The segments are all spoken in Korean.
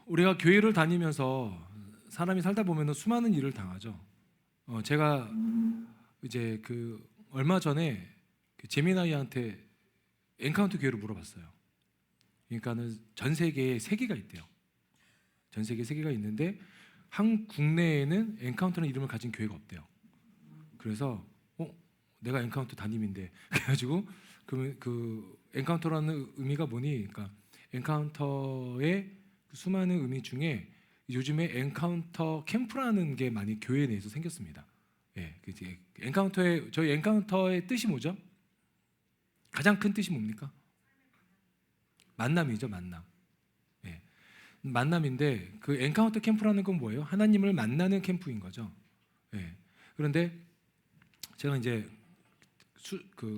우리가 교회를 다니면서 사람이 살다 보면 수많은 일을 당하죠. 제가 이제 얼마 전에 제미나이한테 엔카운터 교회를 물어봤어요. 그러니까는 전 세계에 3개가 있대요. 전 세계에 3개가 있는데 국내에는 엔카운터라는 이름을 가진 교회가 없대요. 그래서 내가 엔카운터 담임인데 그래가지고 그러면 엔카운터라는 의미가 뭐니? 그러니까 엔카운터의 수많은 의미 중에 요즘에 엔카운터 캠프라는 게 많이 교회 내에서 생겼습니다. 예, 저희 엔카운터의 뜻이 뭐죠? 가장 큰 뜻이 뭡니까? 만남이죠, 만남. 예, 만남인데 그 엔카운터 캠프라는 건 뭐예요? 하나님을 만나는 캠프인 거죠. 예, 그런데 제가 이제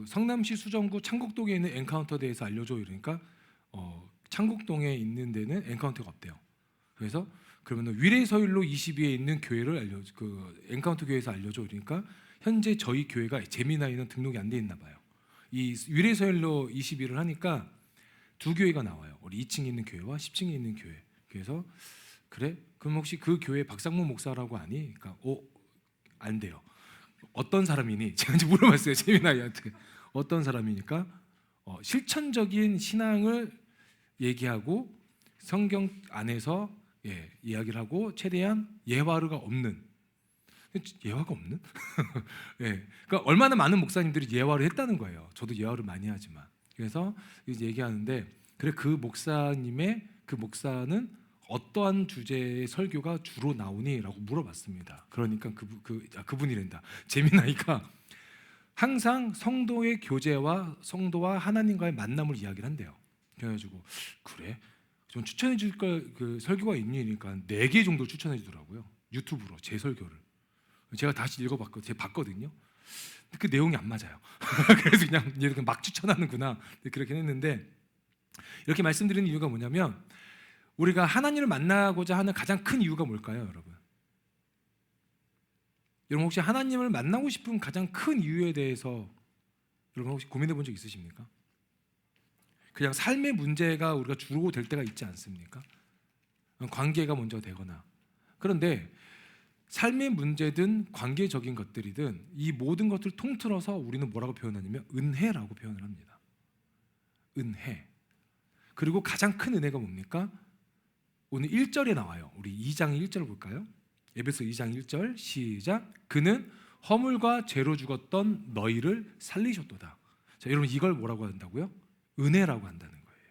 성남시 수정구 창곡동에 있는 엔카운터 대해서 알려줘 이러니까 창곡동에 있는 데는 엔카운터가 없대요. 그래서 그러면 위례서일로 22에 있는 교회를 엔카운터 교회에서 알려줘 그러니까 현재 저희 교회가 제미나이는 등록이 안 돼 있나 봐요. 이 위례서일로 22를 하니까 2교회가 나와요. 우리 2층에 있는 교회와 10층에 있는 교회. 그래서 그래? 그럼 혹시 그 교회 박상무 목사라고 아니? 그러니까 안 돼요. 어떤 사람이니? 제가 이제 물어봤어요. 제미나이한테 어떤 사람이니까 실천적인 신앙을 얘기하고 성경 안에서 이야기를 하고 최대한 예화가 없는 예, 그러니까 얼마나 많은 목사님들이 예화를 했다는 거예요. 저도 예화를 많이 하지만 그래서 이제 얘기하는데 그래 그 목사는 어떠한 주제의 설교가 주로 나오니?라고 물어봤습니다. 그러니까 그분이란다. 제미나이가 항상 성도의 교제와 성도와 하나님과의 만남을 이야기를 한대요. 그래가지고 그래? 좀 추천해 줄 그 설교가 있니니까 4개 정도 추천해 주더라고요. 유튜브로 제 설교를 제가 다시 읽어봤거든요. 제가 봤거든요. 그 내용이 안 맞아요. 그래서 그냥 얘가 막 추천하는구나 그렇게 했는데 이렇게 말씀드리는 이유가 뭐냐면 우리가 하나님을 만나고자 하는 가장 큰 이유가 뭘까요, 여러분? 여러분 혹시 하나님을 만나고 싶은 가장 큰 이유에 대해서 여러분 혹시 고민해 본 적 있으십니까? 그냥 삶의 문제가 우리가 주로 될 때가 있지 않습니까? 관계가 먼저 되거나. 그런데 삶의 문제든 관계적인 것들이든 이 모든 것들을 통틀어서 우리는 뭐라고 표현하냐면 은혜라고 표현을 합니다. 은혜. 그리고 가장 큰 은혜가 뭡니까? 오늘 1절에 나와요. 우리 2장 1절 볼까요? 에베소 2장 1절 시작. 그는 허물과 죄로 죽었던 너희를 살리셨도다. 자, 여러분 이걸 뭐라고 한다고요? 은혜라고 한다는 거예요.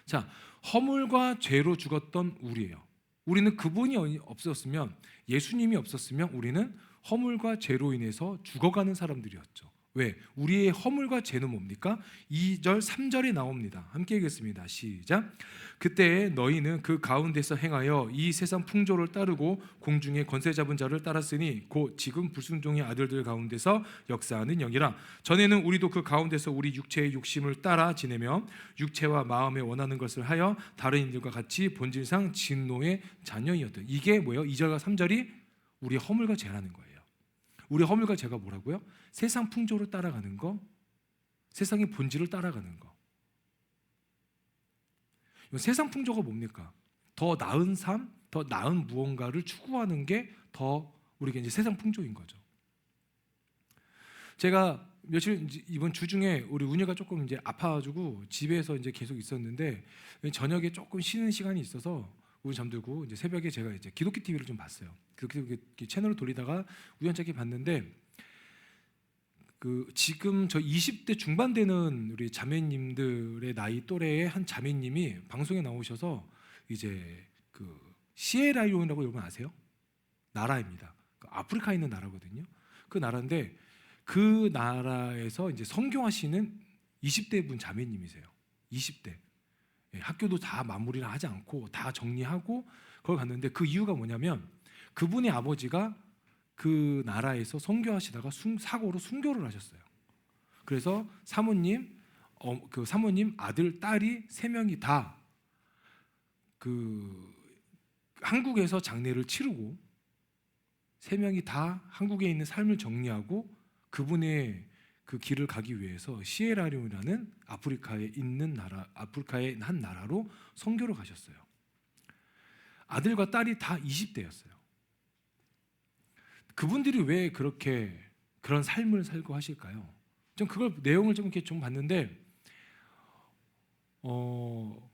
자, 허물과 죄로 죽었던 우리예요. 우리는 그분이 없었으면 예수님이 없었으면 우리는 허물과 죄로 인해서 죽어가는 사람들이었죠. 왜? 우리의 허물과 죄는 뭡니까? 2절, 3절에 나옵니다. 함께 읽겠습니다. 시작. 그때 너희는 그 가운데서 행하여 이 세상 풍조를 따르고 공중에 권세 잡은 자를 따랐으니 곧 지금 불순종의 아들들 가운데서 역사하는 영이라. 전에는 우리도 그 가운데서 우리 육체의 욕심을 따라 지내며 육체와 마음에 원하는 것을 하여 다른 이들과 같이 본질상 진노의 자녀이었다. 이게 뭐예요? 2절과 3절이 우리의 허물과 죄라는 거예요. 우리 허물과 죄가 뭐라고요? 세상 풍조를 따라가는 거, 세상의 본질을 따라가는 거. 세상 풍조가 뭡니까? 더 나은 삶, 더 나은 무언가를 추구하는 게 더 우리가 이제 세상 풍조인 거죠. 제가 며칠 이번 주 중에 우리 운이가 조금 이제 아파가지고 집에서 이제 계속 있었는데 저녁에 조금 쉬는 시간이 있어서 우리 잠들고 이제 새벽에 제가 이제 기독교 TV를 좀 봤어요. 그렇게 채널을 돌리다가 우연찮게 봤는데 지금 저 20대 중반 되는 우리 자매님들의 나이 또래의 한 자매님이 방송에 나오셔서 이제 시에라리온이라고 여러분 아세요? 나라입니다. 아프리카에 있는 나라거든요. 그 나라인데 그 나라에서 이제 선교하시는 20대 분 자매님이세요. 20대. 학교도 다 마무리를 하지 않고 다 정리하고 거기 갔는데 그 이유가 뭐냐면 그분의 아버지가 그 나라에서 선교하시다가 사고로 순교를 하셨어요. 그래서 사모님 아들, 딸이 3명이 다 한국에서 장례를 치르고 3명이 다 한국에 있는 삶을 정리하고 그분의 그 길을 가기 위해서 아들과 딸이 다 20대였어요. 그분들이 왜 그렇게 그런 삶을 살고 하실까요? 좀 그걸 내용을 좀 이렇게 좀 봤는데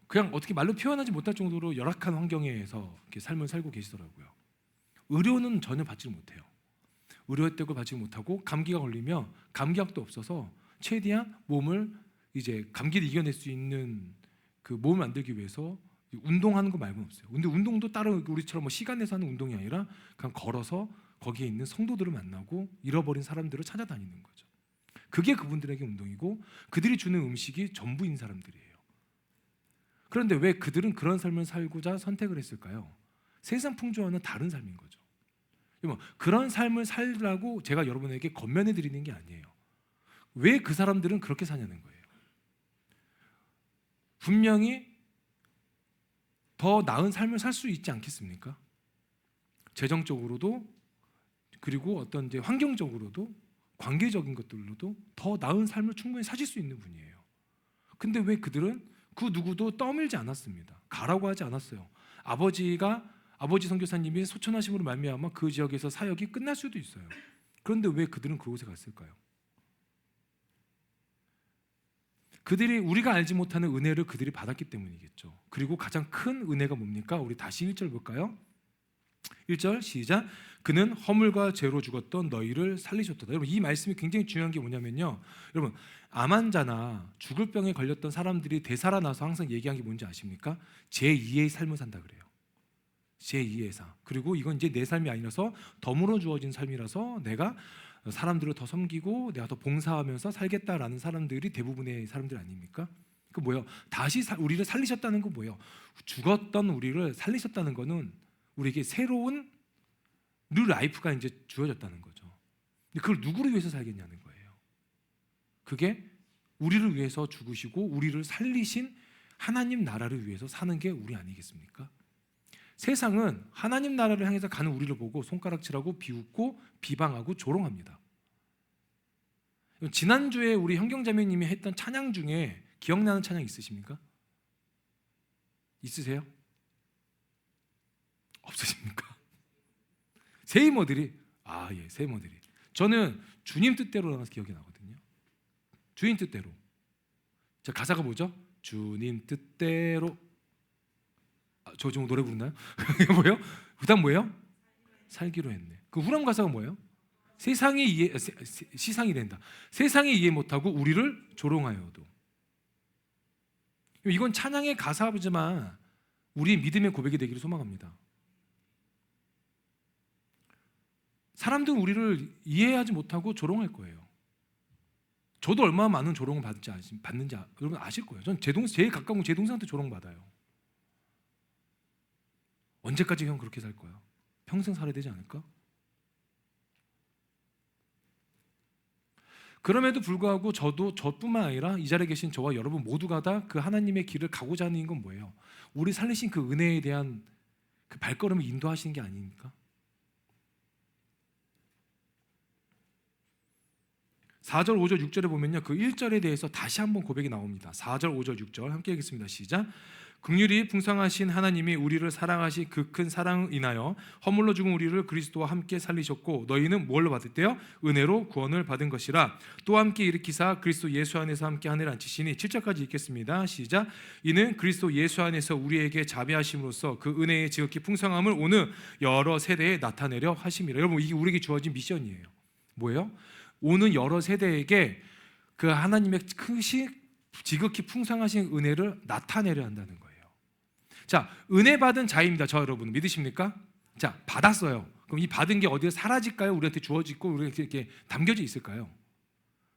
그냥 어떻게 말로 표현하지 못할 정도로 열악한 환경에서 이렇게 삶을 살고 계시더라고요. 의료는 전혀 받지 못해요. 의료 혜택을 받지 못하고 감기가 걸리면 감기약도 없어서 최대한 몸을 이제 감기를 이겨낼 수 있는 그 몸을 만들기 위해서 운동하는 거 말고는 없어요. 근데 운동도 다른 우리처럼 뭐 시간 내서 하는 운동이 아니라 그냥 걸어서 거기에 있는 성도들을 만나고 잃어버린 사람들을 찾아다니는 거죠. 그게 그분들에게 운동이고 그들이 주는 음식이 전부인 사람들이에요. 그런데 왜 그들은 그런 삶을 살고자 선택을 했을까요? 세상 풍조와는 다른 삶인 거죠. 그런 삶을 살라고 제가 여러분에게 권면해 드리는 게 아니에요. 왜 그 사람들은 그렇게 사냐는 거예요. 분명히 더 나은 삶을 살 수 있지 않겠습니까? 재정적으로도 그리고 어떤 이제 환경적으로도 관계적인 것들로도 더 나은 삶을 충분히 사실 수 있는 분이에요. 근데 왜 그들은 그 누구도 떠밀지 않았습니다. 가라고 하지 않았어요. 아버지 선교사님이 소천하심으로 말미암아 그 지역에서 사역이 끝날 수도 있어요. 그런데 왜 그들은 그곳에 갔을까요? 그들이 우리가 알지 못하는 은혜를 그들이 받았기 때문이겠죠. 그리고 가장 큰 은혜가 뭡니까? 우리 다시 1절 볼까요? 1절 시작. 그는 허물과 죄로 죽었던 너희를 살리셨도다. 여러분 이 말씀이 굉장히 중요한 게 뭐냐면요. 여러분 암 환자나 죽을 병에 걸렸던 사람들이 되살아나서 항상 얘기한 게 뭔지 아십니까? 제2의 삶을 산다 그래요. 제2의 삶. 그리고 이건 이제 내 삶이 아니라서 덤으로 주어진 삶이라서 내가 사람들을 더 섬기고 내가 더 봉사하면서 살겠다라는 사람들이 대부분의 사람들 아닙니까? 그 뭐예요? 다시 우리를 살리셨다는 거 뭐예요? 죽었던 우리를 살리셨다는 거는 우리에게 새로운 뉴 라이프가 이제 주어졌다는 거죠. 근데 그걸 누구를 위해서 살겠냐는 거예요. 그게 우리를 위해서 죽으시고 우리를 살리신 하나님 나라를 위해서 사는 게 우리 아니겠습니까? 세상은 하나님 나라를 향해서 가는 우리를 보고 손가락질하고 비웃고 비방하고 조롱합니다. 지난주에 우리 현경자매님이 했던 찬양 중에 기억나는 찬양 있으십니까? 있으세요? 없으십니까? 세이머들이 예, 세이머들이 저는 주님 뜻대로라는 기억이 나거든요. 주님 뜻대로. 자, 가사가 뭐죠? 주님 뜻대로. 저 지금 노래 부르나요? 이게 뭐예요? 그다음 뭐예요? 살기로 했네. 그 후렴 가사가 뭐예요? 시상이 된다. 세상이 이해 못하고 우리를 조롱하여도. 이건 찬양의 가사지만 우리의 믿음의 고백이 되기를 소망합니다. 사람들은 우리를 이해하지 못하고 조롱할 거예요. 저도 얼마나 많은 조롱을 받는지 여러분 아실 거예요. 전 제일 가까운 제 동생한테 조롱받아요. 언제까지 형 그렇게 살 거야? 평생 살아야 되지 않을까? 그럼에도 불구하고 저뿐만 아니라 이 자리에 계신 저와 여러분 모두가 다 그 하나님의 길을 가고자 하는 건 뭐예요? 우리 살리신 그 은혜에 대한 그 발걸음을 인도하시는 게 아닙니까? 4절, 5절, 6절에 보면요, 그 1절에 대해서 다시 한번 고백이 나옵니다. 4절, 5절, 6절 함께 읽겠습니다. 시작. 긍휼이 풍성하신 하나님이 우리를 사랑하신 그 큰 사랑을 인하여 허물로 죽은 우리를 그리스도와 함께 살리셨고 너희는 뭘로 받았대요? 은혜로 구원을 받은 것이라. 또 함께 일으키사 그리스도 예수 안에서 함께 하늘에 앉히시니. 7절까지 읽겠습니다. 시작. 이는 그리스도 예수 안에서 우리에게 자비하심으로써 그 은혜의 지극히 풍성함을 오는 여러 세대에 나타내려 하심이라. 여러분 이게 우리에게 주어진 미션이에요. 뭐예요? 오는 여러 세대에게 그 하나님의 크시 지극히 풍성하신 은혜를 나타내려 한다는 거예요. 자, 은혜 받은 자입니다. 저 여러분 믿으십니까? 자, 받았어요. 그럼 이 받은 게 어디에 사라질까요? 우리한테 주어지고 우리한테 이렇게 담겨져 있을까요?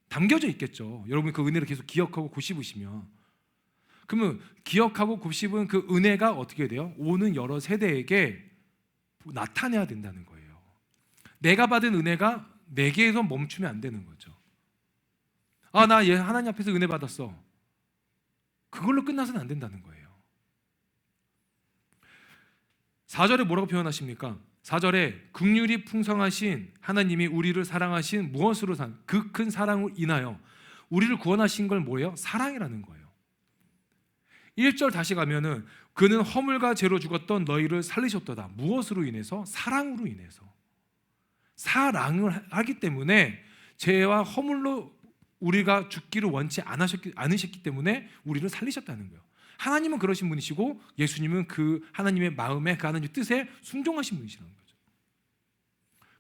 담겨져 있겠죠. 여러분이 그 은혜를 계속 기억하고 곱씹으시면. 그러면 기억하고 곱씹은 그 은혜가 어떻게 돼요? 오는 여러 세대에게 나타내야 된다는 거예요. 내가 받은 은혜가 내게에서 멈추면 안 되는 거죠. 나 얘 하나님 앞에서 은혜 받았어. 그걸로 끝나서는 안 된다는 거예요. 4절에 뭐라고 표현하십니까? 4절에 긍휼이 풍성하신 하나님이 우리를 사랑하신 무엇으로 그 큰 사랑을 인하여 우리를 구원하신 걸 뭐예요? 사랑이라는 거예요. 1절 다시 가면은 그는 허물과 죄로 죽었던 너희를 살리셨도다. 무엇으로 인해서? 사랑으로 인해서. 사랑을 하기 때문에 죄와 허물로 우리가 죽기를 원치 않으셨기 때문에 우리를 살리셨다는 거예요. 하나님은 그러신 분이시고 예수님은 그 하나님의 마음에 그 하나님의 뜻에 순종하신 분이시라는 거죠.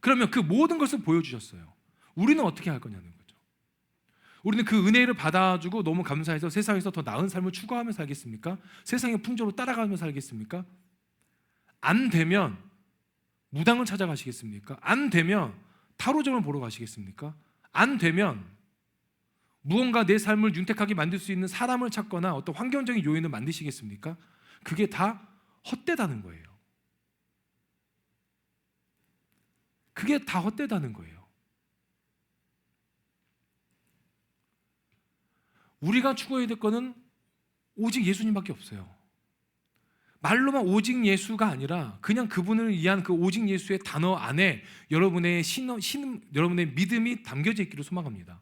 그러면 그 모든 것을 보여주셨어요. 우리는 어떻게 할 거냐는 거죠. 우리는 그 은혜를 받아주고 너무 감사해서 세상에서 더 나은 삶을 추구하며 살겠습니까? 세상의 풍조로 따라가며 살겠습니까? 안 되면 무당을 찾아가시겠습니까? 안 되면 타로점을 보러 가시겠습니까? 안 되면 무언가 내 삶을 윤택하게 만들 수 있는 사람을 찾거나 어떤 환경적인 요인을 만드시겠습니까? 그게 다 헛되다는 거예요. 그게 다 헛되다는 거예요. 우리가 추구해야 될 거는 오직 예수님밖에 없어요. 말로만 오직 예수가 아니라 그냥 그분을 위한 그 오직 예수의 단어 안에 여러분의 여러분의 믿음이 담겨져 있기를 소망합니다.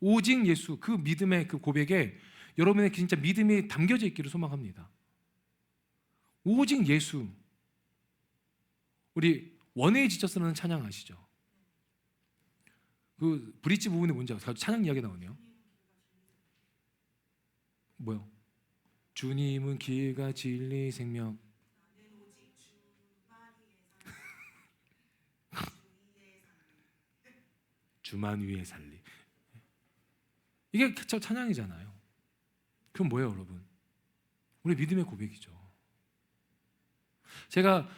오직 예수, 그 믿음의 그 고백에 여러분의 진짜 믿음이 담겨져 있기를 소망합니다. 오직 예수. 우리 원회에 지쳐서는 찬양 아시죠? 그 브릿지 부분이 뭔지 아세요? 찬양 이야기 나오네요. 뭐요? 주님은 길과 진리 생명. 주만 위에 살리. 이게 찬양이잖아요. 그럼 뭐예요, 여러분? 우리 믿음의 고백이죠. 제가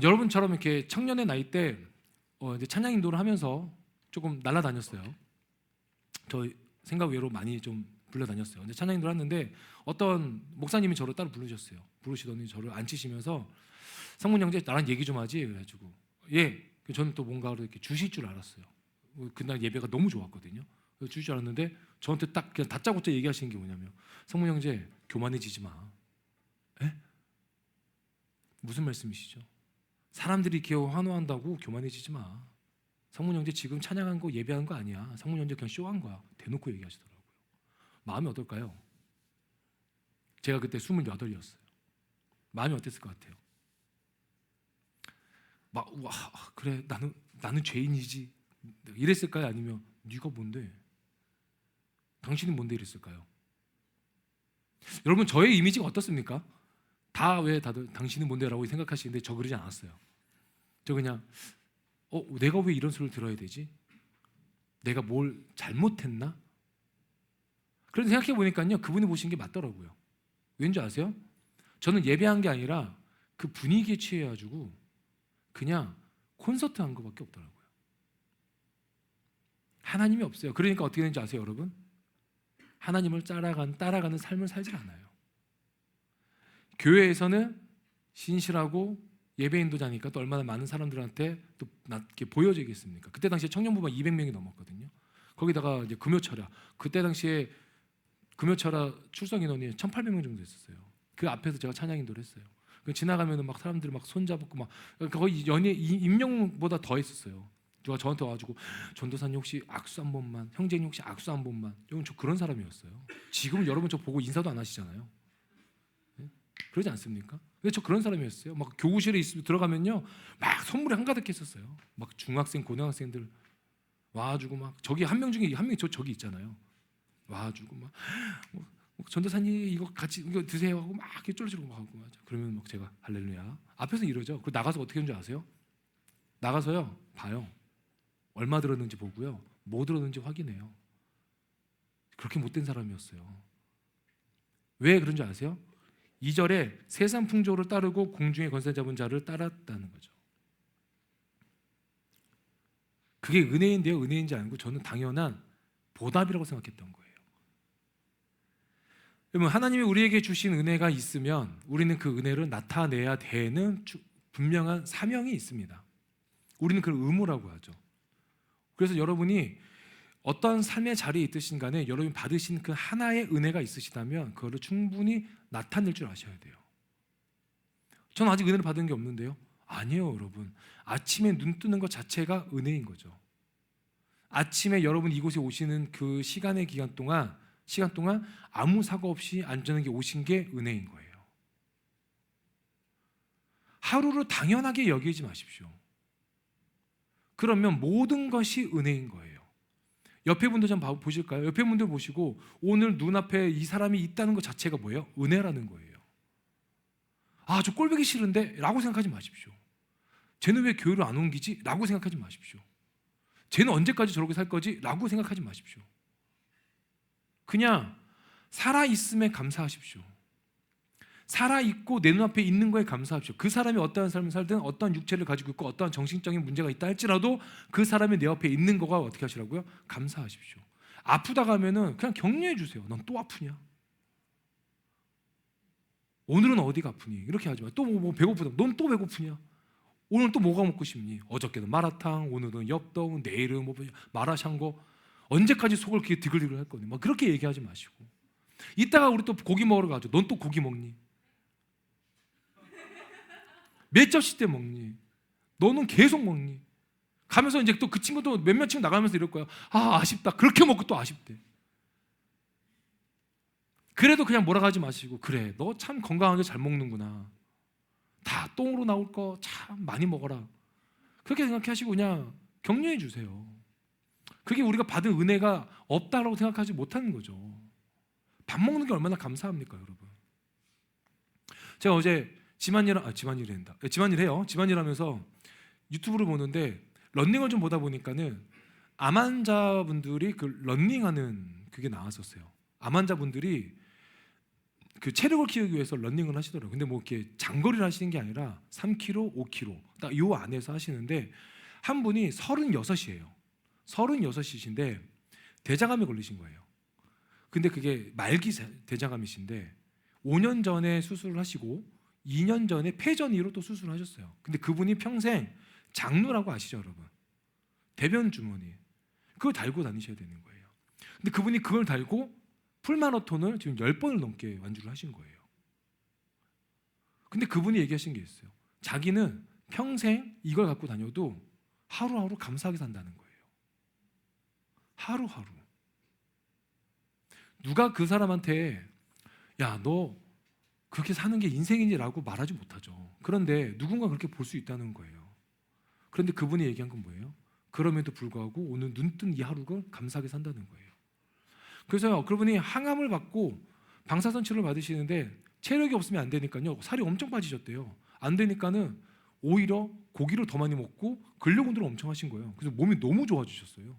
여러분처럼 이렇게 청년의 나이 때 이제 찬양 인도를 하면서 조금 날아다녔어요. 저 생각 외로 많이 좀 불러다녔어요. 근데 찬양 인도를 했는데 어떤 목사님이 저를 따로 부르셨어요. 부르시더니 저를 앉히시면서 성문 형제 나랑 얘기 좀 하지. 그래가지고 예. 저는 또 뭔가 이렇게 주실 줄 알았어요. 그날 예배가 너무 좋았거든요. 주실 줄 알았는데 저한테 딱 그냥 다짜고짜 얘기하시는 게 뭐냐면 성문 형제 교만해지지 마. 에? 무슨 말씀이시죠? 사람들이 겨우 환호한다고 교만해지지 마. 성문 형제 지금 찬양한 거 예배한 거 아니야. 성문 형제 그냥 쇼한 거야. 대놓고 얘기하시더라고요. 마음이 어떨까요? 제가 그때 28이었어요. 마음이 어땠을 것 같아요? 와 그래 나는 죄인이지 이랬을까요? 아니면 네가 뭔데? 당신이 뭔데 이랬을까요? 여러분 저의 이미지가 어떻습니까? 다 왜 다들 당신은 뭔데라고 생각하시는데 저 그러지 않았어요. 저 그냥 내가 왜 이런 소리를 들어야 되지? 내가 뭘 잘못했나? 그런데 생각해 보니까요 그분이 보신 게 맞더라고요. 왠지 아세요? 저는 예배한 게 아니라 그 분위기에 취해가지고 그냥 콘서트 한 것밖에 없더라고요. 하나님이 없어요. 그러니까 어떻게 되는지 아세요, 여러분? 하나님을 따라가는 삶을 살지 않아요. 교회에서는 신실하고 예배 인도자니까 또 얼마나 많은 사람들한테 또 이렇게 보여지겠습니까? 그때 당시에 청년부가 200명이 넘었거든요. 거기다가 이제 금요철야. 그때 당시에 금요철야 출석 인원이 1,800명 정도 됐었어요. 그 앞에서 제가 찬양 인도를 했어요. 지나가면은 막 사람들이 막 손잡고 막 거의 연예 임명보다 더 했었어요. 누가 저한테 와가지고 전도사님 혹시 악수 한 번만, 형제님 혹시 악수 한 번만. 여러분 저 그런 사람이었어요. 지금은 여러분 저 보고 인사도 안 하시잖아요. 네? 그러지 않습니까? 근데 저 그런 사람이었어요. 막 교구실에 들어가면요, 막 선물이 한가득했었어요. 막 중학생, 고등학생들 와가지고 막 저기 한 명 중에 한 명이 저기 있잖아요. 와가지고 막 전도사님 이거 같이 이거 드세요 하고 막 이렇게 쫄쫄고 막 하고 맞아. 그러면 막 제가 할렐루야 앞에서 이러죠. 그 나가서 어떻게 하는지 아세요? 나가서요 봐요. 얼마 들었는지 보고요. 뭐 들었는지 확인해요. 그렇게 못된 사람이었어요. 왜 그런 줄 아세요? 2절에 세상 풍조를 따르고 공중의 권세 잡은 자를 따랐다는 거죠. 그게 은혜인데요. 은혜인지 아니고 저는 당연한 보답이라고 생각했던 거예요. 여러분 하나님이 우리에게 주신 은혜가 있으면 우리는 그 은혜를 나타내야 되는 분명한 사명이 있습니다. 우리는 그걸 의무라고 하죠. 그래서 여러분이 어떤 삶의 자리에 있으신 간에 여러분이 받으신 그 하나의 은혜가 있으시다면 그거를 충분히 나타낼 줄 아셔야 돼요. 저는 아직 은혜를 받은 게 없는데요. 아니에요, 여러분. 아침에 눈 뜨는 것 자체가 은혜인 거죠. 아침에 여러분 이곳에 오시는 그 시간의 기간 동안 시간 동안 아무 사고 없이 안전하게 오신 게 은혜인 거예요. 하루를 당연하게 여기지 마십시오. 그러면 모든 것이 은혜인 거예요. 옆에 분들 좀 보실까요? 옆에 분들 보시고 오늘 눈앞에 이 사람이 있다는 것 자체가 뭐예요? 은혜라는 거예요. 아, 저 꼴보기 싫은데? 라고 생각하지 마십시오. 쟤는 왜 교회를 안 옮기지? 라고 생각하지 마십시오. 쟤는 언제까지 저렇게 살 거지? 라고 생각하지 마십시오. 그냥 살아있음에 감사하십시오. 살아있고 내 눈앞에 있는 거에 감사하십시오. 그 사람이 어떠한 삶을 살든 어떠한 육체를 가지고 있고 어떠한 정신적인 문제가 있다 할지라도 그 사람이 내 옆에 있는 거가 어떻게 하시라고요? 감사하십시오. 아프다가 하면은 그냥 격려해 주세요. 넌 또 아프냐? 오늘은 어디가 아프니? 이렇게 하지 마. 또 뭐 배고프다. 넌 또 배고프냐? 오늘 또 뭐가 먹고 싶니? 어저께는 마라탕, 오늘은 엽떡, 내일은 뭐 마라샹궈. 언제까지 속을 그렇게 디글디글 할 거니? 막 그렇게 얘기하지 마시고. 이따가 우리 또 고기 먹으러 가죠. 넌 또 고기 먹니? 몇 접시 때 먹니? 너는 계속 먹니? 가면서 이제 또 그 친구도 몇몇 친구 나가면서 이럴 거야. 아, 아쉽다. 그렇게 먹고 또 아쉽대. 그래도 그냥 뭐라 하지 마시고, 그래, 너 참 건강하게 잘 먹는구나. 다 똥으로 나올 거 참 많이 먹어라. 그렇게 생각하시고 그냥 격려해 주세요. 그게 우리가 받은 은혜가 없다라고 생각하지 못하는 거죠. 밥 먹는 게 얼마나 감사합니까, 여러분? 제가 어제 집안일 해요. 집안일 하면서 유튜브를 보는데 런닝을 좀 보다 보니까는 암 환자분들이 그 런닝하는 그게 나왔었어요. 암 환자분들이 그 체력을 키우기 위해서 런닝을 하시더라고요. 근데 뭐 이렇게 장거리를 하시는 게 아니라 3km, 5km 딱 요 안에서 하시는데 한 분이 36이에요. 36이신데 대장암에 걸리신 거예요. 근데 그게 말기 대장암이신데 5년 전에 수술을 하시고 2년 전에 폐전이로 또 수술을 하셨어요. 근데 그분이 평생 장루라고 아시죠, 여러분? 대변 주머니 그걸 달고 다니셔야 되는 거예요. 근데 그분이 그걸 달고 풀마라톤을 지금 10번을 넘게 완주를 하신 거예요. 근데 그분이 얘기하신 게 있어요. 자기는 평생 이걸 갖고 다녀도 하루하루 감사하게 산다는 거예요. 하루하루. 누가 그 사람한테 야, 너 그렇게 사는 게 인생이니라고 말하지 못하죠. 그런데 누군가 그렇게 볼 수 있다는 거예요. 그런데 그분이 얘기한 건 뭐예요? 그럼에도 불구하고 오늘 눈뜬 이 하루를 감사하게 산다는 거예요. 그래서 그분이 항암을 받고 방사선 치료를 받으시는데 체력이 없으면 안 되니까요. 살이 엄청 빠지셨대요. 안 되니까는 오히려 고기를 더 많이 먹고 근력 운동을 엄청 하신 거예요. 그래서 몸이 너무 좋아지셨어요.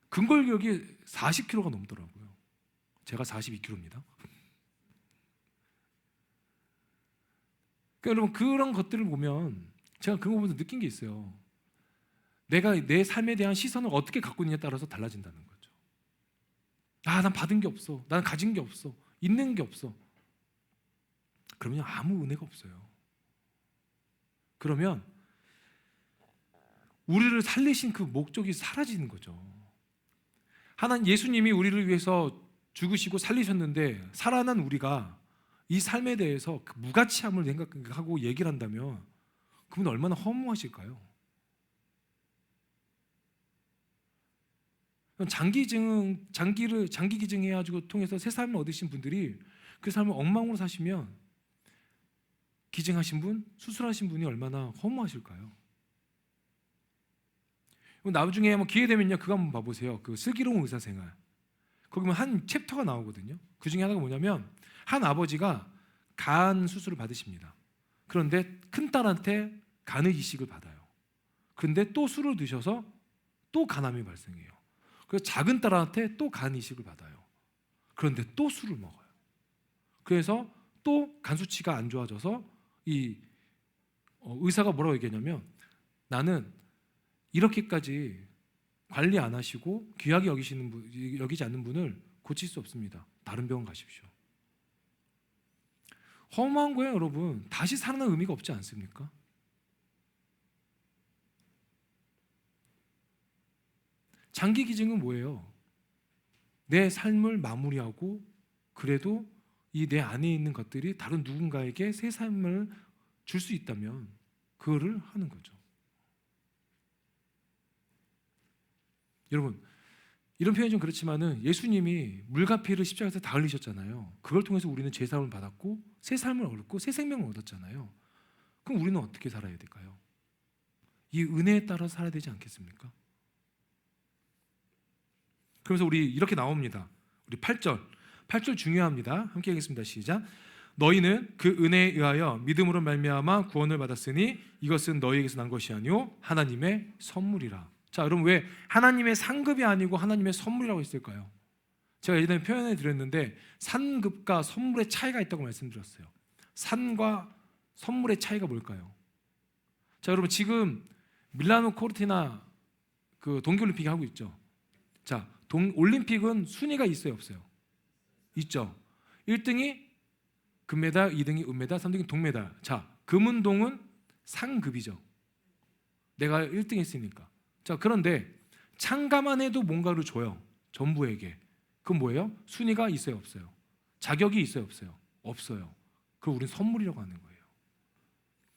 근골격이 40kg가 넘더라고요. 제가 42kg입니다. 그러니까 여러분 그런 것들을 보면 제가 그거 보면서 느낀 게 있어요. 내가 내 삶에 대한 시선을 어떻게 갖고 있느냐에 따라서 달라진다는 거죠. 아, 난 받은 게 없어. 난 가진 게 없어. 있는 게 없어. 그러면 아무 은혜가 없어요. 그러면 우리를 살리신 그 목적이 사라지는 거죠. 하나님 예수님이 우리를 위해서 죽으시고 살리셨는데 살아난 우리가 이 삶에 대해서 그 무가치함을 생각하고 얘기를 한다면 그분은 얼마나 허무하실까요? 장기 기증 해가지고 통해서 새 삶을 얻으신 분들이 그 삶을 엉망으로 사시면 기증하신 분, 수술하신 분이 얼마나 허무하실까요? 나중에 한번 기회 되면요 그거 한번 봐보세요. 그 슬기로운 의사생활 거기 보면 한 챕터가 나오거든요. 그 중에 하나가 뭐냐면 한 아버지가 간 수술을 받으십니다. 그런데 큰 딸한테 간의 이식을 받아요. 그런데 또 술을 드셔서 또 간암이 발생해요. 그래서 작은 딸한테 또 간 이식을 받아요. 그런데 또 술을 먹어요. 그래서 또 간 수치가 안 좋아져서 이 의사가 뭐라고 얘기하냐면 나는 이렇게까지 관리 안 하시고 귀하게 여기지 않는 분을 고칠 수 없습니다. 다른 병원 가십시오. 허무한 거예요, 여러분. 다시 살아나는 의미가 없지 않습니까? 장기 기증은 뭐예요? 내 삶을 마무리하고 그래도 이 내 안에 있는 것들이 다른 누군가에게 새 삶을 줄 수 있다면 그거를 하는 거죠. 여러분, 이런 표현이 좀 그렇지만은 예수님이 물과 피를 십자가에서 다 흘리셨잖아요. 그걸 통해서 우리는 제사함을 받았고 새 삶을 얻었고 새 생명을 얻었잖아요. 그럼 우리는 어떻게 살아야 될까요? 이 은혜에 따라 살아야 되지 않겠습니까? 그래서 우리 이렇게 나옵니다. 우리 8절 중요합니다. 함께 하겠습니다. 시작. 너희는 그 은혜에 의하여 믿음으로 말미암아 구원을 받았으니 이것은 너희에게서 난 것이 아니요 하나님의 선물이라. 자, 여러분 왜 하나님의 상급이 아니고 하나님의 선물이라고 했을까요? 제가 예전에 표현해 드렸는데 상급과 선물의 차이가 있다고 말씀드렸어요. 산과 선물의 차이가 뭘까요? 자, 여러분 지금 밀라노 코르티나 그 동계올림픽이 하고 있죠. 자, 올림픽은 순위가 있어요, 없어요? 있죠. 1등이 금메달, 2등이 은메달, 3등이 동메달. 자, 금은동은 상급이죠. 내가 1등 했으니까. 자, 그런데 참가만 해도 뭔가를 줘요. 전부에게. 그건 뭐예요? 순위가 있어요, 없어요? 자격이 있어요, 없어요? 없어요. 그걸 우리는 선물이라고 하는 거예요.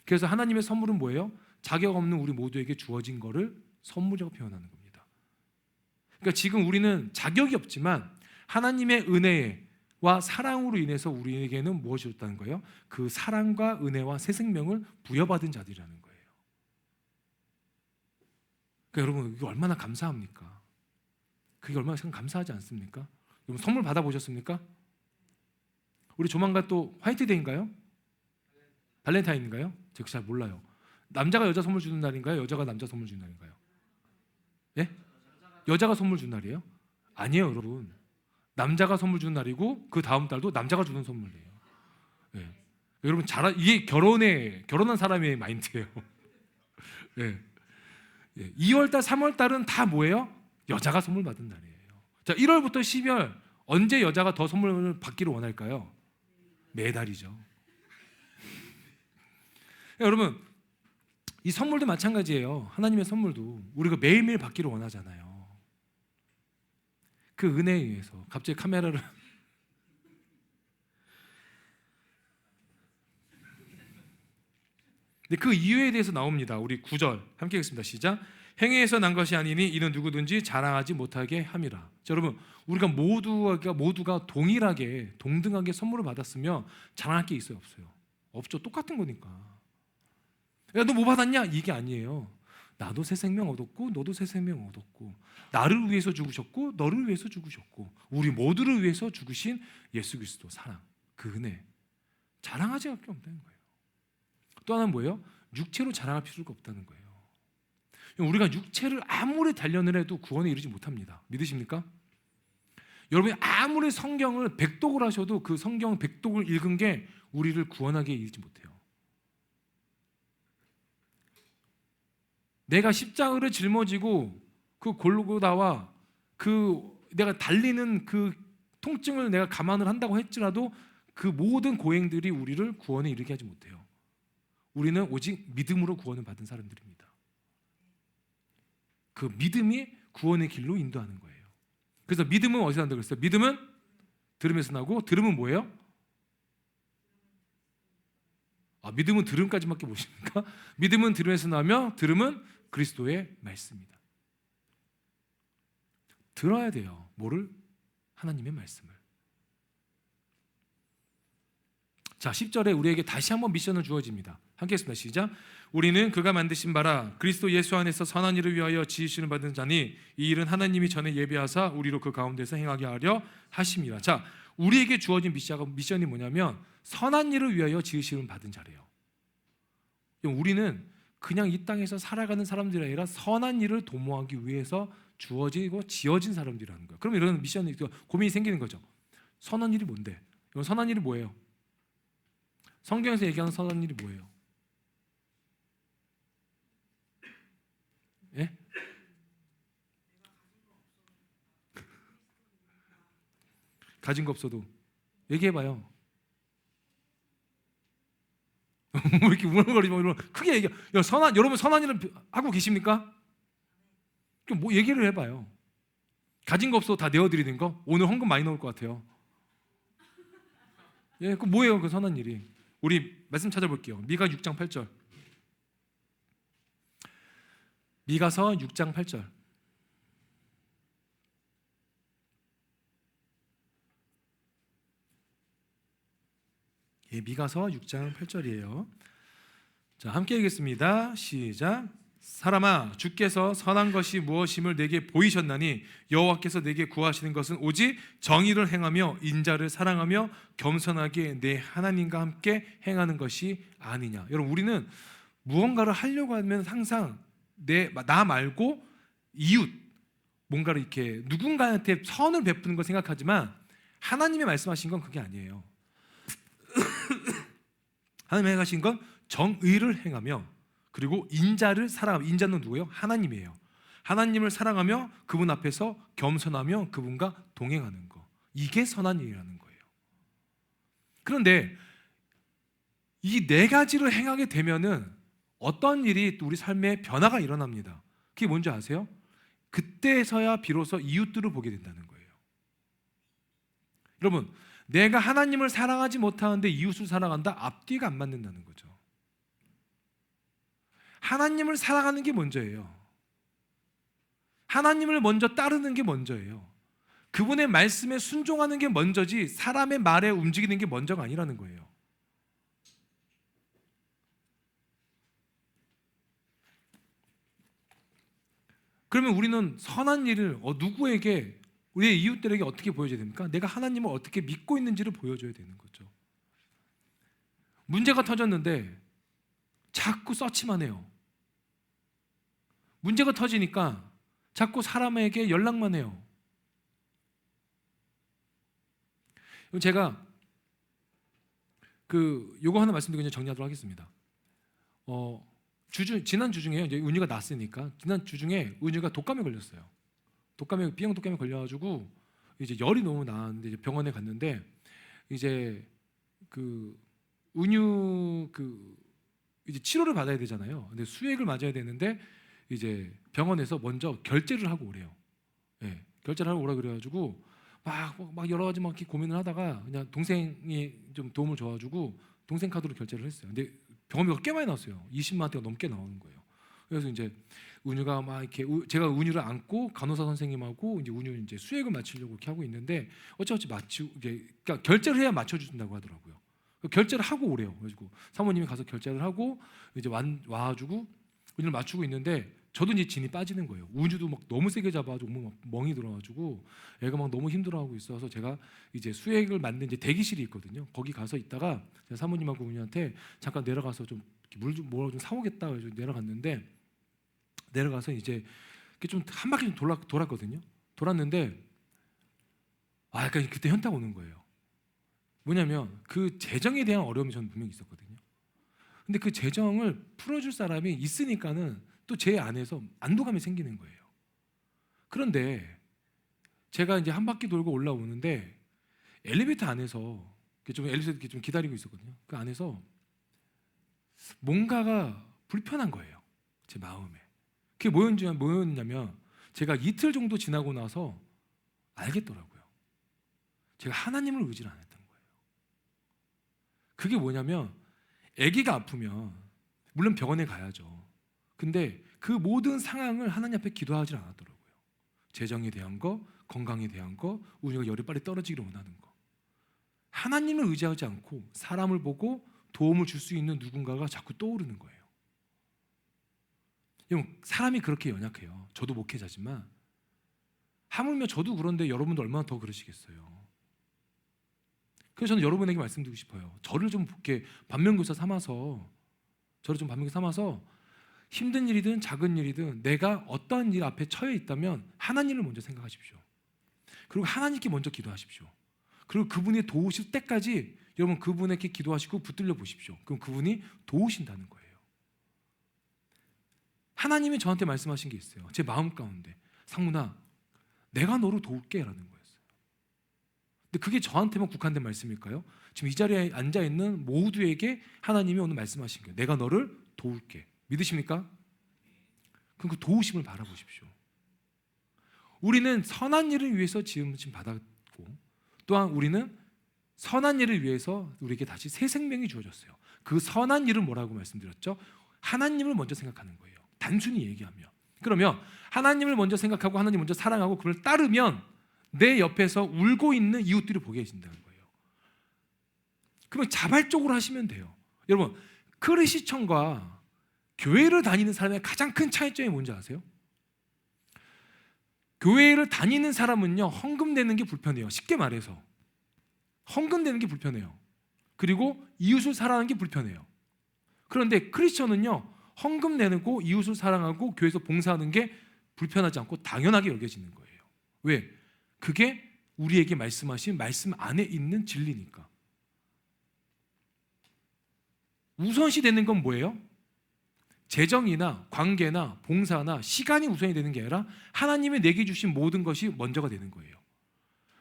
그래서 하나님의 선물은 뭐예요? 자격 없는 우리 모두에게 주어진 거를 선물이라고 표현하는 겁니다. 그러니까 지금 우리는 자격이 없지만 하나님의 은혜와 사랑으로 인해서 우리에게는 무엇이 줬다는 거예요? 그 사랑과 은혜와 새 생명을 부여받은 자들이라는 거예요. 그러니까 여러분 이게 얼마나 감사합니까? 그게 얼마나 감사하지 않습니까? 여러분 선물 받아보셨습니까? 우리 조만간 또 화이트데이인가요? 발렌타인인가요? 제가 잘 몰라요. 남자가 여자 선물 주는 날인가요? 여자가 남자 선물 주는 날인가요? 예? 여자가 선물 주는 날이에요? 아니에요, 여러분. 남자가 선물 주는 날이고 그 다음 달도 남자가 주는 선물이에요. 예. 여러분 이게 결혼한 사람의 마인드예요. 예. 예. 2월달, 3월달은 다 뭐예요? 여자가 선물 받은 날이에요. 자, 1월부터 12월 언제 여자가 더 선물을 받기를 원할까요? 매달이죠. 여러분 이 선물도 마찬가지예요. 하나님의 선물도 우리가 매일매일 받기를 원하잖아요. 그 은혜에 의해서 갑자기 카메라를 근데 그 이유에 대해서 나옵니다. 우리 9절 함께 읽겠습니다. 시작. 행위에서 난 것이 아니니 이는 누구든지 자랑하지 못하게 함이라. 자, 여러분 우리가 모두가 동등하게 선물을 받았으면 자랑할 게 있어요, 없어요? 없죠. 똑같은 거니까. 야, 너 뭐 받았냐? 이게 아니에요. 나도 새 생명 얻었고 너도 새 생명 얻었고 나를 위해서 죽으셨고 너를 위해서 죽으셨고 우리 모두를 위해서 죽으신 예수 그리스도 사랑, 그 은혜 자랑하지 할 게 없다는 거예요. 또 하나는 뭐예요? 육체로 자랑할 필요가 없다는 거예요. 우리가 육체를 아무리 단련을 해도 구원에 이르지 못합니다. 믿으십니까? 여러분이 아무리 성경을 백독을 하셔도 그 성경 백독을 읽은 게 우리를 구원하게 이르지 못해요. 내가 십자가를 짊어지고 그 골고다와 그 내가 달리는 그 통증을 내가 감안을 한다고 할지라도 그 모든 고행들이 우리를 구원에 이르게 하지 못해요. 우리는 오직 믿음으로 구원을 받은 사람들입니다. 그 믿음이 구원의 길로 인도하는 거예요. 그래서 믿음은 어디서 난다고 그랬어요? 믿음은 들음에서 나고 들음은 뭐예요? 믿음은 들음까지밖에 모십니까? 믿음은 들음에서 나며 들음은 그리스도의 말씀입니다. 들어야 돼요. 뭐를? 하나님의 말씀을. 자, 10절에 우리에게 다시 한번 미션을 주어집니다. 함께 했습니다. 시작. 우리는 그가 만드신 바라 그리스도 예수 안에서 선한 일을 위하여 지으심을 받은 자니 이 일은 하나님이 전에 예비하사 우리로 그 가운데서 행하게 하려 하심이라. 자, 우리에게 주어진 미션이 뭐냐면 선한 일을 위하여 지으심을 받은 자래요. 우리는 그냥 이 땅에서 살아가는 사람들이 아니라 선한 일을 도모하기 위해서 주어지고 지어진 사람들이라는 거예요. 그럼 이런 미션이 고민이 생기는 거죠. 선한 일이 뭔데? 선한 일이 뭐예요? 성경에서 얘기하는 선한 일이 뭐예요? 예? 가진 거 없어도 얘기해봐요. 뭐 이렇게 우물거리면 크게 얘기해. 여러분 선한 일을 하고 계십니까? 뭐 얘기를 해봐요. 가진 거 없어도 다 내어드리는 거? 오늘 헌금 많이 나올 것 같아요. 예, 그 뭐예요 그 선한 일이? 우리 말씀 찾아볼게요. 미가 6장 8절. 미가서 6장 8절. 예, 미가서 6장 8절이에요. 자, 함께 읽겠습니다. 시작. 사람아, 주께서 선한 것이 무엇임을 내게 보이셨나니 여호와께서 내게 구하시는 것은 오직 정의를 행하며 인자를 사랑하며 겸손하게 내 하나님과 함께 행하는 것이 아니냐. 여러분, 우리는 무언가를 하려고 하면 항상 나 말고 이웃, 뭔가를 이렇게 누군가한테 선을 베푸는 걸 생각하지만 하나님이 말씀하신 건 그게 아니에요. 하나님이 하신 건 정의를 행하며 그리고 인자를 사랑하며, 인자는 누구예요? 하나님이에요. 하나님을 사랑하며 그분 앞에서 겸손하며 그분과 동행하는 거, 이게 선한 일이라는 거예요. 그런데 이 네 가지를 행하게 되면은 어떤 일이 또 우리 삶에 변화가 일어납니다. 그게 뭔지 아세요? 그때서야 비로소 이웃들을 보게 된다는 거예요. 여러분, 내가 하나님을 사랑하지 못하는데 이웃을 사랑한다? 앞뒤가 안 맞는다는 거죠. 하나님을 사랑하는 게 먼저예요. 하나님을 먼저 따르는 게 먼저예요. 그분의 말씀에 순종하는 게 먼저지 사람의 말에 움직이는 게 먼저가 아니라는 거예요. 그러면 우리는 선한 일을 누구에게, 우리의 이웃들에게 어떻게 보여줘야 됩니까? 내가 하나님을 어떻게 믿고 있는지를 보여줘야 되는 거죠. 문제가 터졌는데 자꾸 서치만 해요. 문제가 터지니까 자꾸 사람에게 연락만 해요. 제가 요거 하나 말씀드리고 이제 정리하도록 하겠습니다. 지난 주 중에 이제 은유가 났으니까 지난 주 중에 은유가 독감에 걸렸어요. B형 독감에 걸려가지고 이제 열이 너무 나는데 이제 병원에 갔는데 이제 은유 이제 치료를 받아야 되잖아요. 근데 수액을 맞아야 되는데 이제 병원에서 먼저 결제를 하고 오래요. 예, 결제를 하고 오라 그래가지고 막 여러 가지 막 이렇게 고민을 하다가 그냥 동생이 좀 도움을 줘가지고 동생 카드로 결제를 했어요. 근데 병원비가 꽤 많이 나왔어요. 20만 원대가 넘게 나오는 거예요. 그래서 이제 은유가 막 이렇게 제가 은유를 안고 간호사 선생님하고 이제 은유 이제 수액을 맞추려고 이렇게 하고 있는데 어찌어찌 그러니까 결제를 해야 맞춰준다고 하더라고요. 결제를 하고 오래요. 그래가지고 사모님이 가서 결제를 하고 이제 와가지고 은유를 맞추고 있는데 저도 이제 진이 빠지는 거예요. 은유도 막 너무 세게 잡아가지고 막 멍이 들어가지고 애가 막 너무 힘들어하고 있어서 제가 이제 수액을 맞는 이제 대기실이 있거든요. 거기 가서 있다가 제가 사모님하고 은유한테 잠깐 내려가서 좀 물 좀 뭐라고 좀 사오겠다 해서 내려갔는데 내려가서 이제 좀 한 바퀴 좀 돌았거든요. 돌았는데 약간 그때 현타가 오는 거예요. 뭐냐면 그 재정에 대한 어려움이 저는 분명히 있었거든요. 근데 그 재정을 풀어줄 사람이 있으니까는 또 제 안에서 안도감이 생기는 거예요. 그런데 제가 이제 한 바퀴 돌고 올라오는데 엘리베이터 안에서 엘리베이터 좀 기다리고 있었거든요. 그 안에서 뭔가가 불편한 거예요. 제 마음에. 그게 뭐였냐면 제가 이틀 정도 지나고 나서 알겠더라고요. 제가 하나님을 의지를 안 했던 거예요. 그게 뭐냐면 아기가 아프면 물론 병원에 가야죠. 근데 그 모든 상황을 하나님 앞에 기도하지 않았더라고요. 재정에 대한 거, 건강에 대한 거, 은유가 열이 빨리 떨어지기를 원하는 거. 하나님을 의지하지 않고 사람을 보고 도움을 줄 수 있는 누군가가 자꾸 떠오르는 거예요. 사람이 그렇게 연약해요. 저도 목회자지만 하물며 저도 그런데 여러분도 얼마나 더 그러시겠어요. 그래서 저는 여러분에게 말씀드리고 싶어요. 저를 좀 이렇게 반면교사 삼아서 힘든 일이든 작은 일이든 내가 어떠한 일 앞에 처해 있다면 하나님을 먼저 생각하십시오. 그리고 하나님께 먼저 기도하십시오. 그리고 그분이 도우실 때까지 여러분 그분에게 기도하시고 붙들려 보십시오. 그럼 그분이 도우신다는 거예요. 하나님이 저한테 말씀하신 게 있어요. 제 마음 가운데 상문아 내가 너를 도울게 라는 거였어요. 근데 그게 저한테만 국한된 말씀일까요? 지금 이 자리에 앉아있는 모두에게 하나님이 오늘 말씀하신 거예요. 내가 너를 도울게. 믿으십니까? 그럼 그 도우심을 바라보십시오. 우리는 선한 일을 위해서 지금 받았고 또한 우리는 선한 일을 위해서 우리에게 다시 새 생명이 주어졌어요. 그 선한 일은 뭐라고 말씀드렸죠? 하나님을 먼저 생각하는 거예요. 단순히 얘기하면. 그러면 하나님을 먼저 생각하고 하나님 먼저 사랑하고 그걸 따르면 내 옆에서 울고 있는 이웃들을 보게 해진다는 거예요. 그러면 자발적으로 하시면 돼요. 여러분, 크리스천과 교회를 다니는 사람의 가장 큰 차이점이 뭔지 아세요? 교회를 다니는 사람은요, 헌금 내는 게 불편해요. 쉽게 말해서 헌금 내는 게 불편해요. 그리고 이웃을 사랑하는 게 불편해요. 그런데 크리스천은요, 헌금 내고 이웃을 사랑하고 교회에서 봉사하는 게 불편하지 않고 당연하게 여겨지는 거예요. 왜? 그게 우리에게 말씀하신 말씀 안에 있는 진리니까. 우선시 되는 건 뭐예요? 재정이나 관계나 봉사나 시간이 우선이 되는 게 아니라 하나님이 내게 주신 모든 것이 먼저가 되는 거예요.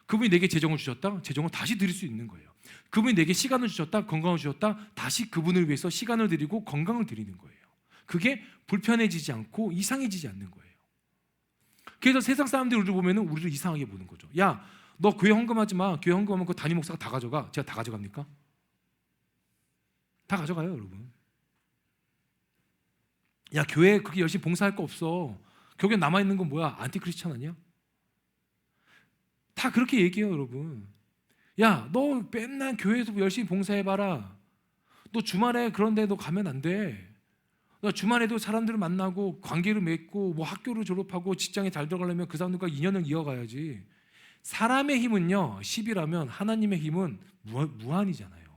그분이 내게 재정을 주셨다, 재정을 다시 드릴 수 있는 거예요. 그분이 내게 시간을 주셨다, 건강을 주셨다, 다시 그분을 위해서 시간을 드리고 건강을 드리는 거예요. 그게 불편해지지 않고 이상해지지 않는 거예요. 그래서 세상 사람들이 우리를 보면 우리를 이상하게 보는 거죠. 야, 너 교회 헌금하지 마. 교회 헌금하면 그 담임 목사가 다 가져가. 제가 다 가져갑니까? 다 가져가요, 여러분. 야, 교회 그렇게 열심히 봉사할 거 없어. 교회 남아있는 건 뭐야? 안티크리스찬 아니야? 다 그렇게 얘기해요, 여러분. 야, 너 맨날 교회에서 열심히 봉사해봐라. 너 주말에 그런 데 너 가면 안 돼. 너 주말에도 사람들을 만나고 관계를 맺고 뭐 학교를 졸업하고 직장에 잘 들어가려면 그 사람들과 인연을 이어가야지. 사람의 힘은요 10이라면 하나님의 힘은 무한이잖아요.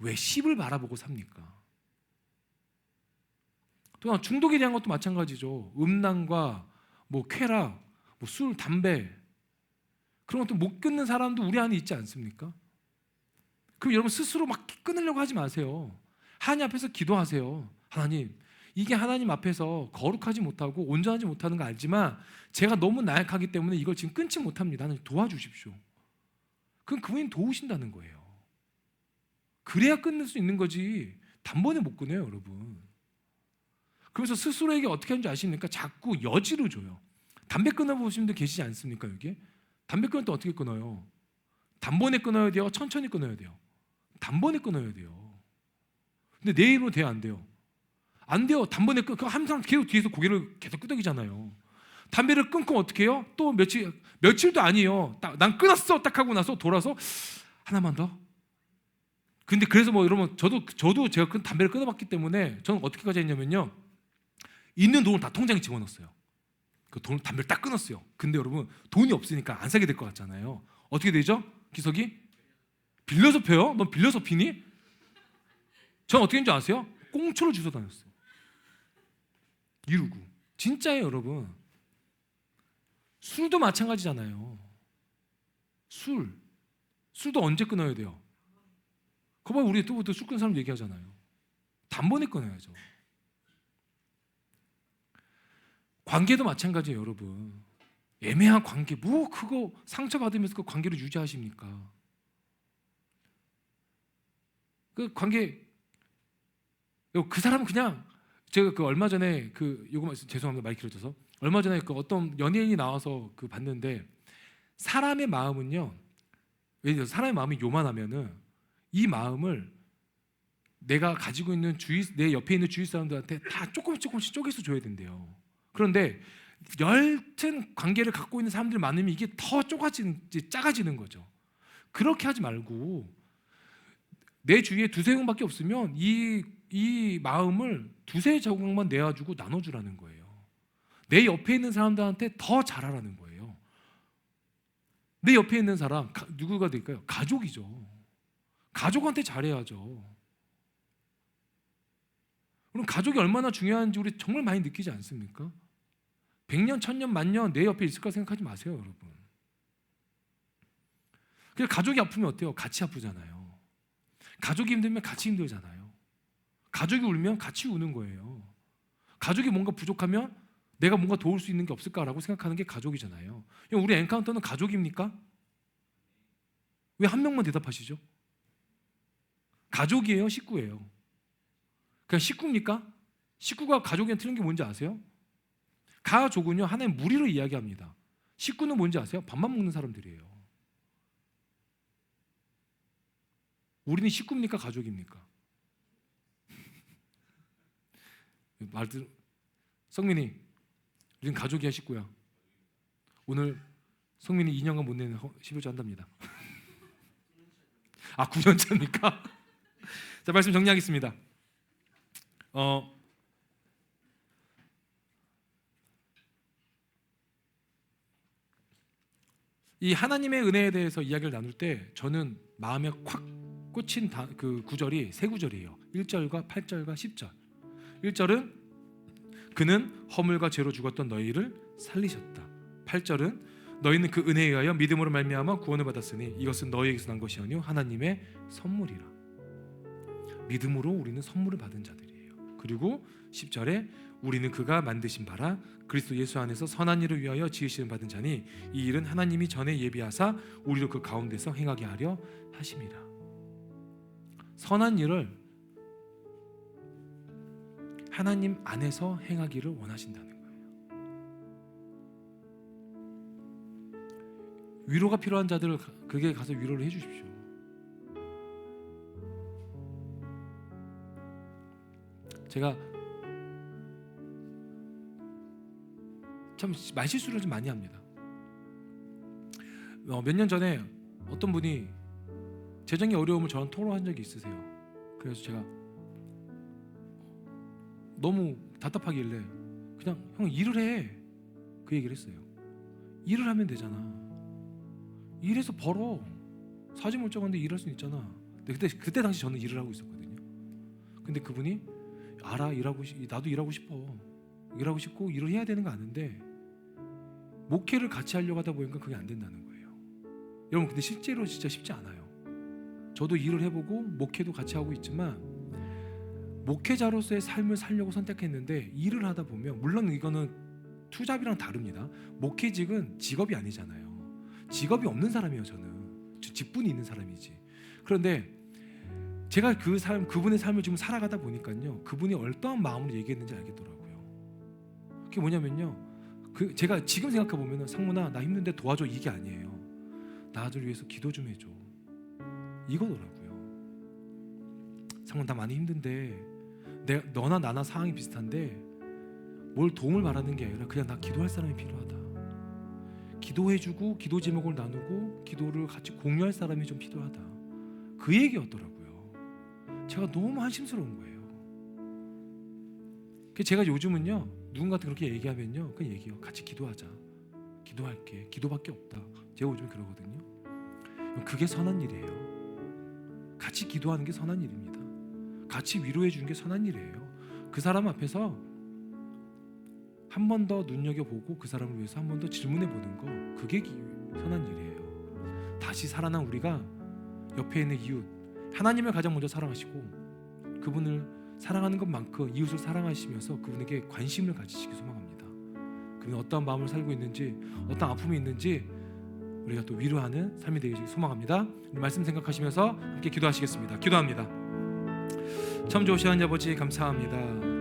왜 10을 바라보고 삽니까? 또 중독에 대한 것도 마찬가지죠. 음란과 뭐 쾌락, 뭐 술, 담배 그런 것도 못 끊는 사람도 우리 안에 있지 않습니까? 그럼 여러분 스스로 막 끊으려고 하지 마세요. 하나님 앞에서 기도하세요. 하나님, 이게 하나님 앞에서 거룩하지 못하고 온전하지 못하는 거 알지만 제가 너무 나약하기 때문에 이걸 지금 끊지 못합니다. 하나님 도와주십시오. 그럼 그분이 도우신다는 거예요. 그래야 끊을 수 있는 거지 단번에 못 끊어요, 여러분. 그래서 스스로에게 어떻게 하는지 아십니까? 자꾸 여지를 줘요. 담배 끊어보신 분들 계시지 않습니까? 여기 담배 끊을 때 어떻게 끊어요? 단번에 끊어야 돼요? 천천히 끊어야 돼요? 단번에 끊어야 돼요. 근데 내 입으로 돼요? 안 돼요? 안 돼요. 단번에 끊고 항상 계속 뒤에서 고개를 계속 끄덕이잖아요. 담배를 끊고 어떻게 해요? 또 며칠도 아니에요. 난 끊었어 딱 하고 나서 돌아서 하나만 더. 근데 그래서 뭐 여러분 저도 제가 담배를 끊어봤기 때문에 저는 어떻게까지 했냐면요, 있는 돈을 다 통장에 집어넣었어요. 그 돈 담배를 딱 끊었어요. 근데 여러분 돈이 없으니까 안 사게 될 것 같잖아요. 어떻게 되죠? 기석이 빌려서 펴요? 넌 빌려서 피니? 전 어떻게 했는지 아세요? 꽁초를 주워 다녔어요. 이루고. 진짜예요, 여러분. 술도 마찬가지잖아요. 술도 언제 끊어야 돼요? 그거 봐, 우리 또 술 끊는 사람 얘기하잖아요. 단번에 끊어야죠. 관계도 마찬가지예요, 여러분. 애매한 관계, 뭐 그거 상처받으면서 그 관계를 유지하십니까? 그 관계, 그 사람은 그냥, 제가 그 얼마 전에 요거 죄송합니다, 마이크 길어져서. 얼마 전에 그 어떤 연예인이 나와서 그 봤는데, 사람의 마음은요, 예를 들어서 사람의 마음이 요만하면은 이 마음을 내가 가지고 있는 내 옆에 있는 주위 사람들한테 다 조금씩 쪼개서 줘야 된대요. 그런데 엷은 관계를 갖고 있는 사람들 많으면 이게 더 작아지는 거죠. 그렇게 하지 말고 내 주위에 두세 명밖에 없으면 이 마음을 두세 조각만 내어주고 나눠주라는 거예요. 내 옆에 있는 사람들한테 더 잘하라는 거예요. 내 옆에 있는 사람 누구가 될까요? 가족이죠. 가족한테 잘해야죠. 그럼 가족이 얼마나 중요한지 우리 정말 많이 느끼지 않습니까? 100년, 1000년, 만년 내 옆에 있을까 생각하지 마세요, 여러분. 그래서 가족이 아프면 어때요? 같이 아프잖아요. 가족이 힘들면 같이 힘들잖아요. 가족이 울면 같이 우는 거예요. 가족이 뭔가 부족하면 내가 뭔가 도울 수 있는 게 없을까라고 생각하는 게 가족이잖아요. 우리 엔카운터는 가족입니까? 왜 한 명만 대답하시죠? 가족이에요? 식구예요? 그냥 식구입니까? 식구가 가족이랑 틀린 게 뭔지 아세요? 가족은요, 하나의 무리로 이야기합니다. 식구는 뭔지 아세요? 밥만 먹는 사람들이에요. 우리는 식구입니까? 가족입니까? 말들, 성민이, 우리는 가족이야, 식구야? 오늘 성민이 2년간 못 내는 11조 한답니다. 아, 9년 차입니까? 자, 말씀 정리하겠습니다. 이 하나님의 은혜에 대해서 이야기를 나눌 때 저는 마음에 콱 꽂힌 그 구절이 세 구절이에요. 1절과 8절과 10절. 1절은 그는 허물과 죄로 죽었던 너희를 살리셨다. 8절은 너희는 그 은혜에 의하여 믿음으로 말미암아 구원을 받았으니 이것은 너희에게서 난 것이 아니요 하나님의 선물이라. 믿음으로 우리는 선물을 받은 자들이에요. 그리고 10절에 우리는 그가 만드신 바라 그리스도 예수 안에서 선한 일을 위하여 지으심을 받은 자니 이 일은 하나님이 전에 예비하사 우리로 그 가운데서 행하게 하려 하심이라. 선한 일을 하나님 안에서 행하기를 원하신다는 거예요. 위로가 필요한 자들을 그게 가서 위로를 해주십시오. 제가 참 말실수를 좀 많이 합니다. 몇 년 전에 어떤 분이 재정의 어려움을 저랑 토로한 적이 있으세요. 그래서 제가 너무 답답하길래 그냥 형 일을 해, 그 얘기를 했어요. 일을 하면 되잖아. 일해서 벌어. 사지 멀쩡한데 일할 수 있잖아. 그때 당시 저는 일을 하고 있었거든요. 근데 그분이 알아, 나도 일하고 싶어. 일하고 싶고 일을 해야 되는 거 아는데 목회를 같이 하려고 하다 보니까 그게 안 된다는 거예요. 여러분, 근데 실제로 진짜 쉽지 않아요. 저도 일을 해보고 목회도 같이 하고 있지만 목회자로서의 삶을 살려고 선택했는데 일을 하다 보면, 물론 이거는 투잡이랑 다릅니다. 목회직은 직업이 아니잖아요. 직업이 없는 사람이에요. 저는 직분이 있는 사람이지. 그런데 제가 그분의 삶을 지금 살아가다 보니까요, 그분이 어떠한 마음으로 얘기했는지 알겠더라고요. 그게 뭐냐면요, 제가 지금 생각해 보면은 상문아 나 힘든데 도와줘, 이게 아니에요. 나 아들 위해서 기도 좀 해줘, 이거더라고요. 상문 나 많이 힘든데 너나 나나 상황이 비슷한데 뭘 도움을 바라는 게 아니라 그냥 나 기도할 사람이 필요하다. 기도해주고 기도 제목을 나누고 기도를 같이 공유할 사람이 좀 필요하다. 그 얘기였더라고요. 제가 너무 한심스러운 거예요. 제가 요즘은요, 누군가한테 그렇게 얘기하면요, 그냥 얘기해요. 같이 기도하자. 기도할게. 기도밖에 없다. 제가 요즘 그러거든요. 그게 선한 일이에요. 같이 기도하는 게 선한 일입니다. 같이 위로해 주는 게 선한 일이에요. 그 사람 앞에서 한 번 더 눈여겨보고 그 사람을 위해서 한 번 더 질문해 보는 거, 그게 선한 일이에요. 다시 살아난 우리가 옆에 있는 이웃, 하나님을 가장 먼저 사랑하시고 그분을 사랑하는 것만큼 이웃을 사랑하시면서 그분에게 관심을 가지시기 소망합니다. 그분이 어떠한 마음을 살고 있는지, 어떤 아픔이 있는지 우리가 또 위로하는 삶이 되기를 소망합니다. 말씀 생각하시면서 함께 기도하시겠습니다. 기도합니다. 참 좋으신 하나님 아버지, 감사합니다.